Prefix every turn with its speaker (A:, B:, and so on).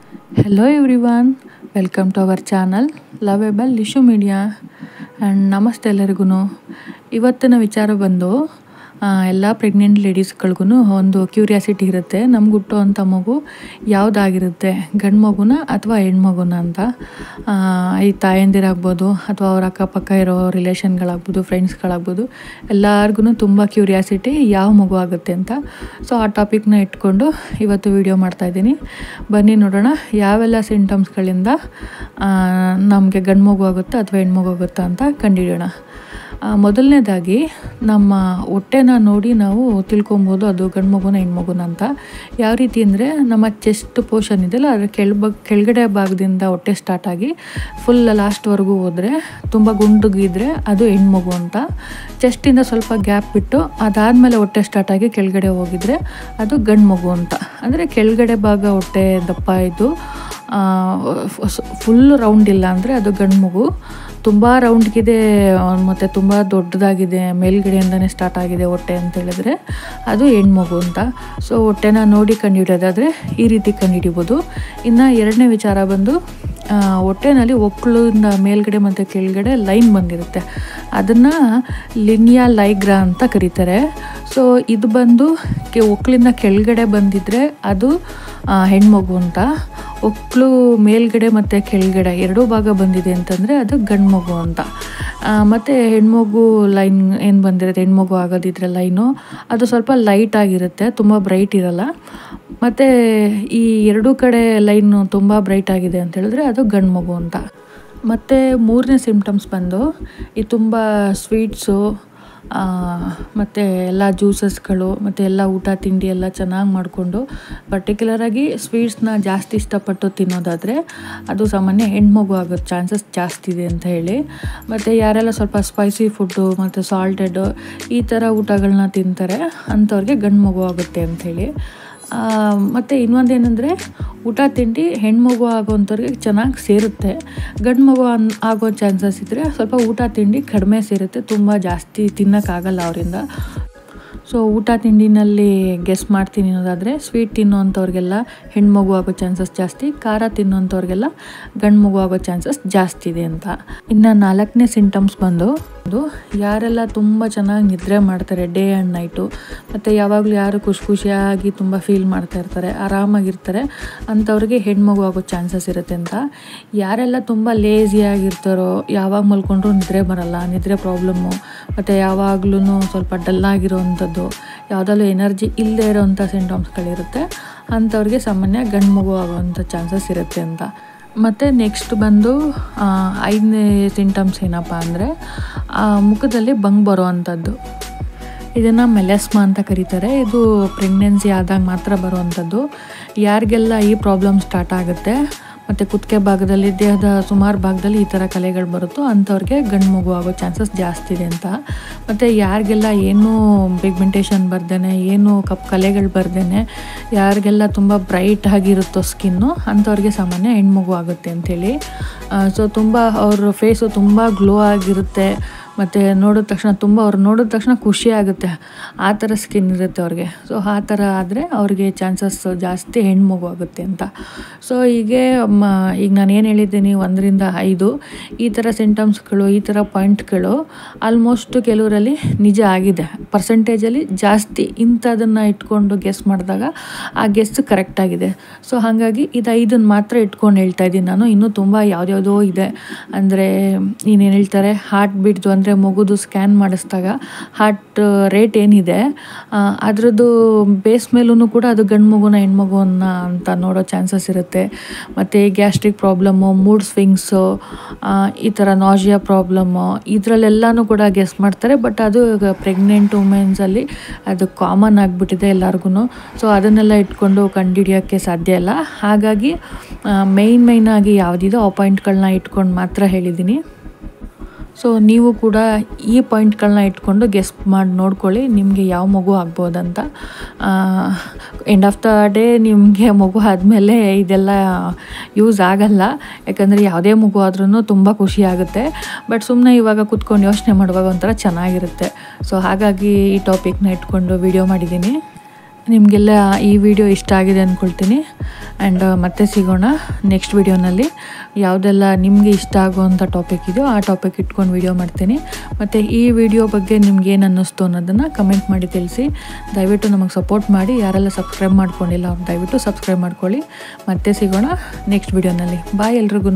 A: Hello everyone, welcome to our channel Lovable Lishu Media and ನಮಸ್ತೆ ಎಲ್ಲರಿಗೂ. ಇವತ್ತಿನ ವಿಚಾರ ಬಂದು ಎಲ್ಲ ಪ್ರೆಗ್ನೆಂಟ್ ಲೇಡೀಸ್ಗಳಿಗೂ ಒಂದು ಕ್ಯೂರಿಯಾಸಿಟಿ ಇರುತ್ತೆ, ನಮ್ಗೆ ಹುಟ್ಟುವಂಥ ಮಗು ಯಾವುದಾಗಿರುತ್ತೆ, ಗಂಡು ಮಗುನ ಅಥವಾ ಹೆಣ್ಮಗುನ ಅಂತ. ಈ ತಾಯಂದಿರಾಗ್ಬೋದು ಅಥವಾ ಅವ್ರ ಅಕ್ಕಪಕ್ಕ ಇರೋ ರಿಲೇಷನ್ಗಳಾಗ್ಬೋದು, ಫ್ರೆಂಡ್ಸ್ಗಳಾಗ್ಬೋದು, ಎಲ್ಲರಿಗೂ ತುಂಬ ಕ್ಯೂರಿಯಾಸಿಟಿ ಯಾವ ಮಗು ಆಗುತ್ತೆ ಅಂತ. ಸೊ ಆ ಟಾಪಿಕ್ನ ಇಟ್ಕೊಂಡು ಇವತ್ತು ವಿಡಿಯೋ ಮಾಡ್ತಾಯಿದ್ದೀನಿ. ಬನ್ನಿ ನೋಡೋಣ ಯಾವೆಲ್ಲ ಸಿಂಟಮ್ಸ್ಗಳಿಂದ ನಮಗೆ ಗಂಡು ಮಗು ಆಗುತ್ತಾ ಅಥವಾ ಹೆಣ್ಮಗು ಆಗುತ್ತಾ ಅಂತ ಕಂಡುಹಿಡಿಯೋಣ. ಮೊದಲನೇದಾಗಿ ನಮ್ಮ ಹೊಟ್ಟೆನ ನೋಡಿ ನಾವು ತಿಳ್ಕೊಬೋದು ಅದು ಗಂಡು ಮಗುನ ಹೆಣ್ಮಗುನ ಅಂತ. ಯಾವ ರೀತಿ ಅಂದರೆ ನಮ್ಮ ಚೆಸ್ಟ್ ಪೋರ್ಷನ್ ಇದೆಯಲ್ಲ, ಅದರ ಕೆಳಗಡೆ ಭಾಗದಿಂದ ಹೊಟ್ಟೆ ಸ್ಟಾರ್ಟ್ ಆಗಿ ಫುಲ್ ಲಾಸ್ಟ್ವರೆಗೂ ಹೋದರೆ ತುಂಬ ಗುಂಡುಗಿದ್ರೆ ಅದು ಹೆಣ್ಮಗು ಅಂತ. ಚೆಸ್ಟಿಂದ ಸ್ವಲ್ಪ ಗ್ಯಾಪ್ ಬಿಟ್ಟು ಅದಾದಮೇಲೆ ಹೊಟ್ಟೆ ಸ್ಟಾರ್ಟ್ ಆಗಿ ಕೆಳಗಡೆ ಹೋಗಿದ್ರೆ ಅದು ಗಂಡು ಮಗು ಅಂತ. ಅಂದರೆ ಕೆಳಗಡೆ ಭಾಗ ಹೊಟ್ಟೆ ದಪ್ಪ ಇದ್ದು ಫುಲ್ ರೌಂಡ್ ಇಲ್ಲ ಅಂದರೆ ಅದು ಗಂಡು ಮಗು. ತುಂಬ ರೌಂಡ್ಗಿದೆ ಮತ್ತು ತುಂಬ ದೊಡ್ಡದಾಗಿದೆ, ಮೇಲ್ಗಡೆಯಿಂದನೇ ಸ್ಟಾರ್ಟ್ ಆಗಿದೆ ಹೊಟ್ಟೆ ಅಂತ ಹೇಳಿದ್ರೆ ಅದು ಹೆಣ್ಮಗು ಅಂತ. ಸೊ ಹೊಟ್ಟೆನ ನೋಡಿ ಕಂಡುಹಿಡಿಯೋದಾದರೆ ಈ ರೀತಿ ಕಂಡುಹಿಡಿಬೋದು. ಇನ್ನು ಎರಡನೇ ವಿಚಾರ ಬಂದು ಹೊಟ್ಟೆನಲ್ಲಿ ಒಕ್ಕಳಿಂದ ಮೇಲ್ಗಡೆ ಮತ್ತು ಕೆಳಗಡೆ ಲೈನ್ ಬಂದಿರುತ್ತೆ, ಅದನ್ನು ಲಿನಿಯಾ ಲೈಗ್ರಾ ಅಂತ ಕರೀತಾರೆ. ಸೊ ಇದು ಬಂದು ಒಕ್ಕಳಿಂದ ಕೆಳಗಡೆ ಬಂದಿದ್ದರೆ ಅದು ಹೆಣ್ಮಗು ಅಂತ. ಒಕ್ಕಳು ಮೇಲ್ಗಡೆ ಮತ್ತು ಕೆಳಗಡೆ ಎರಡೂ ಭಾಗ ಬಂದಿದೆ ಅಂತಂದರೆ ಅದು ಗಂಡು ಮಗು ಅಂತ. ಮತ್ತು ಹೆಣ್ಮಗು ಲೈನ್ ಏನು ಬಂದಿರುತ್ತೆ, ಹೆಣ್ಮಗು ಆಗೋದಿದ್ರೆ ಲೈನು ಅದು ಸ್ವಲ್ಪ ಲೈಟ್ ಆಗಿರುತ್ತೆ, ತುಂಬ ಬ್ರೈಟ್ ಇರಲ್ಲ. ಮತ್ತು ಈ ಎರಡೂ ಕಡೆ ಲೈನು ತುಂಬ ಬ್ರೈಟ್ ಆಗಿದೆ ಅಂತ ಹೇಳಿದ್ರೆ ಅದು ಗಂಡು ಮಗು ಅಂತ. ಮತ್ತು ಮೂರನೇ ಸಿಂಪ್ಟಮ್ಸ್ ಬಂದು ಈ ತುಂಬ ಸ್ವೀಟ್ಸು ಮತ್ತು ಎಲ್ಲ ಜ್ಯೂಸಸ್ಗಳು ಮತ್ತು ಎಲ್ಲ ಊಟ ತಿಂಡಿ ಎಲ್ಲ ಚೆನ್ನಾಗಿ ಮಾಡಿಕೊಂಡು ಪರ್ಟಿಕ್ಯುಲರಾಗಿ ಸ್ವೀಟ್ಸ್ನ ಜಾಸ್ತಿ ಇಷ್ಟಪಟ್ಟು ತಿನ್ನೋದಾದರೆ ಅದು ಸಾಮಾನ್ಯ ಹೆಣ್ಮಗು ಆಗೋ ಚಾನ್ಸಸ್ ಜಾಸ್ತಿ ಇದೆ ಅಂತ ಹೇಳಿ. ಮತ್ತು ಯಾರೆಲ್ಲ ಸ್ವಲ್ಪ ಸ್ಪೈಸಿ ಫುಡ್ಡು ಮತ್ತು ಸಾಲ್ಟೆಡು ಈ ಥರ ಊಟಗಳನ್ನ ತಿಂತಾರೆ ಅಂಥವ್ರಿಗೆ ಗಂಡು ಮಗು ಆಗುತ್ತೆ ಅಂಥೇಳಿ. ಮತ್ತು ಇನ್ನೊಂದೇನೆಂದರೆ ಊಟ ತಿಂಡಿ ಹೆಣ್ಮಗು ಆಗೋವಂಥವ್ರಿಗೆ ಚೆನ್ನಾಗಿ ಸೇರುತ್ತೆ, ಗಂಡು ಮಗು ಆಗೋ ಚಾನ್ಸಸ್ ಇದ್ದರೆ ಸ್ವಲ್ಪ ಊಟ ತಿಂಡಿ ಕಡಿಮೆ ಸೇರುತ್ತೆ, ತುಂಬ ಜಾಸ್ತಿ ತಿನ್ನೋಕ್ಕಾಗಲ್ಲ ಅವರಿಂದ. ಸೊ ಊಟ ತಿಂಡಿನಲ್ಲಿ ಗೆಸ್ ಮಾಡ್ತೀನಿ ಅನ್ನೋದಾದರೆ ಸ್ವೀಟ್ ತಿನ್ನೋವಂಥವ್ರಿಗೆಲ್ಲ ಹೆಣ್ಮಗು ಆಗೋ ಚಾನ್ಸಸ್ ಜಾಸ್ತಿ, ಖಾರ ತಿನ್ನೋವಂಥವ್ರಿಗೆಲ್ಲ ಗಂಡು ಮಗು ಆಗೋ ಚಾನ್ಸಸ್ ಜಾಸ್ತಿ ಇದೆ ಅಂತ. ಇನ್ನು ನಾಲ್ಕನೇ ಸಿಂಟಮ್ಸ್ ಬಂದು ಯಾರೆಲ್ಲ ತುಂಬ ಚೆನ್ನಾಗಿ ನಿದ್ರೆ ಮಾಡ್ತಾರೆ ಡೇ ಆ್ಯಂಡ್ ನೈಟು, ಮತ್ತು ಯಾವಾಗಲೂ ಯಾರು ಖುಷಿಯಾಗಿ ತುಂಬ ಫೀಲ್ ಮಾಡ್ತಾ ಇರ್ತಾರೆ, ಆರಾಮಾಗಿರ್ತಾರೆ ಅಂಥವ್ರಿಗೆ ಹೆಣ್ಮಗು ಆಗೋ ಚಾನ್ಸಸ್ ಇರುತ್ತೆ ಅಂತ. ಯಾರೆಲ್ಲ ತುಂಬ ಲೇಸಿಯಾಗಿರ್ತಾರೋ, ಯಾವಾಗ ಮಲ್ಕೊಂಡ್ರೂ ನಿದ್ರೆ ಬರಲ್ಲ, ನಿದ್ರೆ ಪ್ರಾಬ್ಲಮ್ಮು, ಮತ್ತು ಯಾವಾಗ್ಲೂ ಸ್ವಲ್ಪ ಡಲ್ಲಾಗಿರೋವಂಥದ್ದು, ಯಾವುದಲ್ಲೂ ಎನರ್ಜಿ ಇಲ್ಲದೇ ಇರೋವಂಥ ಸಿಂಟಮ್ಸ್ಗಳಿರುತ್ತೆ ಅಂಥವ್ರಿಗೆ ಸಾಮಾನ್ಯ ಗಂಡು ಮಗು ಆಗೋವಂಥ ಚಾನ್ಸಸ್ ಇರುತ್ತೆ ಅಂತ. ಮತ್ತು ನೆಕ್ಸ್ಟ್ ಬಂದು ಐದನೇ ಸಿಂಟಮ್ಸ್ ಏನಪ್ಪ ಅಂದರೆ ಮುಖದಲ್ಲಿ ಬಂಗ್ ಬರೋ ಅಂಥದ್ದು. ಇದನ್ನು ಮೆಲೆಸ್ಮಾ ಅಂತ ಕರೀತಾರೆ. ಇದು ಪ್ರೆಗ್ನೆನ್ಸಿ ಆದಾಗ ಮಾತ್ರ ಬರುವಂಥದ್ದು. ಯಾರಿಗೆಲ್ಲ ಈ ಪ್ರಾಬ್ಲಮ್ ಸ್ಟಾರ್ಟ್ ಆಗುತ್ತೆ ಮತ್ತು ಕುತ್ತಿಗೆ ಭಾಗದಲ್ಲಿ, ದೇಹದ ಸುಮಾರು ಭಾಗದಲ್ಲಿ ಈ ಥರ ಕಲೆಗಳು ಬರುತ್ತೋ ಅಂಥವ್ರಿಗೆ ಗಂಡು ಮಗು ಆಗೋ ಚಾನ್ಸಸ್ ಜಾಸ್ತಿ ಇದೆ ಅಂತ. ಮತ್ತು ಯಾರಿಗೆಲ್ಲ ಏನೂ ಪಿಗ್ಮೆಂಟೇಷನ್ ಬರ್ದೇನೆ, ಏನು ಕಲೆಗಳು ಬರ್ದೇನೆ, ಯಾರಿಗೆಲ್ಲ ತುಂಬ ಬ್ರೈಟ್ ಆಗಿರುತ್ತೋ ಸ್ಕಿನ್ನು ಅಂಥವ್ರಿಗೆ ಸಾಮಾನ್ಯ ಹೆಣ್ಮಗು ಆಗುತ್ತೆ ಅಂಥೇಳಿ. ಸೊ ತುಂಬ ಅವ್ರ ಫೇಸು ತುಂಬ ಗ್ಲೋ ಆಗಿರುತ್ತೆ, ಮತ್ತು ಅವ್ರು ನೋಡಿದ ತಕ್ಷಣ ಖುಷಿ ಆಗುತ್ತೆ, ಆ ಥರ ಸ್ಕಿನ್ ಇರುತ್ತೆ ಅವ್ರಿಗೆ. ಸೊ ಆ ಥರ ಆದರೆ ಅವ್ರಿಗೆ ಚಾನ್ಸಸ್ ಜಾಸ್ತಿ ಹೆಣ್ಮಗು ಆಗುತ್ತೆ ಅಂತ. ಸೊ ಈಗ ನಾನು ಏನು ಹೇಳಿದ್ದೀನಿ 1ರಿಂದ 5 ಈ ಥರ ಸಿಂಟಮ್ಸ್ಗಳು, ಈ ಥರ ಪಾಯಿಂಟ್ಗಳು ಆಲ್ಮೋಸ್ಟ್ ಕೆಲವರಲ್ಲಿ ನಿಜ ಆಗಿದೆ, ಪರ್ಸೆಂಟೇಜಲ್ಲಿ ಜಾಸ್ತಿ ಇಂಥದನ್ನು ಇಟ್ಕೊಂಡು ಗೆಸ್ ಮಾಡಿದಾಗ ಆ ಗೆಸ್ ಕರೆಕ್ಟಾಗಿದೆ. ಸೊ ಹಾಗಾಗಿ ಇದು 5 ಮಾತ್ರ ಇಟ್ಕೊಂಡು ಹೇಳ್ತಾ ಇದ್ದೀನಿ ನಾನು. ಇನ್ನೂ ತುಂಬ ಯಾವುದ್ಯಾವುದೋ ಇದೆ. ಅಂದರೆ ಇನ್ನೇನು ಹೇಳ್ತಾರೆ, ಹಾರ್ಟ್ ಬೀಟ್ದು ಅಂದರೆ ಮಗುದು ಸ್ಕ್ಯಾನ್ ಮಾಡಿಸಿದಾಗ ಹಾರ್ಟ್ ರೇಟ್ ಏನಿದೆ ಅದರದ್ದು ಬೇಸ್ ಮೇಲೂ ಕೂಡ ಅದು ಗಂಡು ಮಗುನ ಹೆಣ್ಮಗುನ ಅಂತ ನೋಡೋ ಚಾನ್ಸಸ್ ಇರುತ್ತೆ. ಮತ್ತು ಗ್ಯಾಸ್ಟ್ರಿಕ್ ಪ್ರಾಬ್ಲಮ್ಮು, ಮೂಡ್ ಸ್ವಿಂಗ್ಸು, ಈ ಥರ ನಾಜಿಯಾ ಪ್ರಾಬ್ಲಮ್ಮು ಇದರಲ್ಲೆಲ್ಲನೂ ಕೂಡ ಗೆಸ್ ಮಾಡ್ತಾರೆ. ಬಟ್ ಅದು ಪ್ರೆಗ್ನೆಂಟ್ ವುಮೆನ್ಸಲ್ಲಿ ಅದು ಕಾಮನ್ ಆಗಿಬಿಟ್ಟಿದೆ ಎಲ್ಲರಿಗೂ. ಸೊ ಅದನ್ನೆಲ್ಲ ಇಟ್ಕೊಂಡು ಕಂಡುಹಿಡಿಯೋಕ್ಕೆ ಸಾಧ್ಯ ಇಲ್ಲ. ಹಾಗಾಗಿ ಮೇಯ್ನಾಗಿ ಯಾವುದಿದೋ ಆ ಪಾಯಿಂಟ್ಗಳನ್ನ ಇಟ್ಕೊಂಡು ಮಾತ್ರ ಹೇಳಿದ್ದೀನಿ. ಸೊ ನೀವು ಕೂಡ ಈ ಪಾಯಿಂಟ್ಗಳನ್ನ ಇಟ್ಕೊಂಡು ಗೆಸ್ ಮಾಡಿ ನೋಡ್ಕೊಳ್ಳಿ ನಿಮಗೆ ಯಾವ ಮಗು ಆಗ್ಬೋದಂತ. ಎಂಡ್ ಆಫ್ ದ ಡೇ ನಿಮಗೆ ಮಗು ಆದಮೇಲೆ ಇದೆಲ್ಲ ಯೂಸ್ ಆಗಲ್ಲ, ಯಾಕಂದರೆ ಯಾವುದೇ ಮಗು ಆದ್ರೂ ತುಂಬ ಖುಷಿ ಆಗುತ್ತೆ. ಬಟ್ ಸುಮ್ಮನೆ ಇವಾಗ ಕೂತ್ಕೊಂಡು ಯೋಚನೆ ಮಾಡುವಾಗ ಒಂಥರ ಚೆನ್ನಾಗಿರುತ್ತೆ. ಸೊ ಹಾಗಾಗಿ ಈ ಟಾಪಿಕ್ನ ಇಟ್ಕೊಂಡು ವಿಡಿಯೋ ಮಾಡಿದ್ದೀನಿ. ನಿಮಗೆಲ್ಲ ಈ ವಿಡಿಯೋ ಇಷ್ಟ ಆಗಿದೆ ಅಂದ್ಕೊಳ್ತೀನಿ. ಆ್ಯಂಡ್ ಮತ್ತೆ ಸಿಗೋಣ ನೆಕ್ಸ್ಟ್ ವಿಡಿಯೋನಲ್ಲಿ. ಯಾವುದೆಲ್ಲ ನಿಮಗೆ ಇಷ್ಟ ಆಗುವಂಥ ಟಾಪಿಕ್ ಇದೆಯೋ ಆ ಟಾಪಿಕ್ ಇಟ್ಕೊಂಡು ವಿಡಿಯೋ ಮಾಡ್ತೀನಿ. ಮತ್ತು ಈ ವಿಡಿಯೋ ಬಗ್ಗೆ ನಿಮ್ಗೆ ಏನು ಅನ್ನಿಸ್ತು ಅನ್ನೋದನ್ನು ಕಮೆಂಟ್ ಮಾಡಿ ತಿಳಿಸಿ. ದಯವಿಟ್ಟು ನಮಗೆ ಸಪೋರ್ಟ್ ಮಾಡಿ. ಯಾರೆಲ್ಲ ಸಬ್ಸ್ಕ್ರೈಬ್ ಮಾಡ್ಕೊಂಡಿಲ್ಲ ಅವ್ರು ದಯವಿಟ್ಟು ಸಬ್ಸ್ಕ್ರೈಬ್ ಮಾಡ್ಕೊಳ್ಳಿ. ಮತ್ತೆ ಸಿಗೋಣ ನೆಕ್ಸ್ಟ್ ವಿಡಿಯೋನಲ್ಲಿ. ಬಾಯ್ ಎಲ್ರಿಗೂ.